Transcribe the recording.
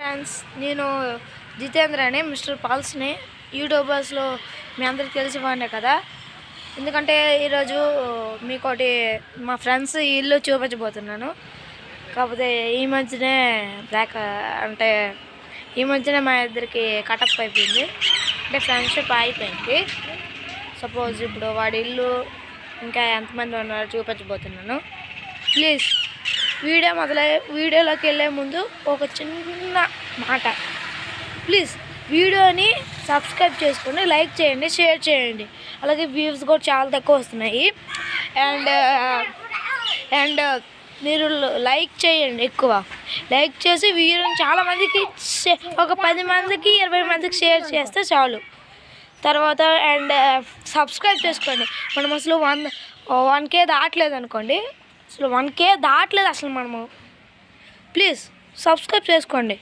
Friends, నేను జితేంద్ర అని mister పాల్స్ని యూట్యూబర్స్లో మీ అందరికి తెలిసిపోయినా కదా. ఎందుకంటే ఈరోజు మీకోటి మా ఫ్రెండ్స్ ఇల్లు చూపించబోతున్నాను. కాకపోతే ఈ మధ్యనే మా ఇద్దరికి కటప్ అయిపోయింది, అంటే ఫ్రెండ్షిప్ అయిపోయింది. సపోజ్ ఇప్పుడు వాడి ఇల్లు ఇంకా ఎంతమంది ఉన్నారో చూపించబోతున్నాను. ప్లీజ్ వీడియోలోకి వెళ్ళే ముందు ఒక చిన్న మాట, ప్లీజ్ వీడియోని సబ్స్క్రైబ్ చేసుకోండి, లైక్ చేయండి, షేర్ చేయండి. అలాగే వ్యూస్ కూడా చాలా తక్కువ వస్తున్నాయి. అండ్ మీరు లైక్ చేయండి, ఎక్కువ లైక్ చేసి వీడియోని చాలామందికి ఒక 10 మందికి 20 మందికి షేర్ చేస్తే చాలు. తర్వాత సబ్స్క్రైబ్ చేసుకోండి. మనం అసలు 1K దాటలేదు అనుకోండి, అసలు 1K దాటలేదు అసలు మనము. ప్లీజ్ సబ్స్క్రైబ్ చేసుకోండి.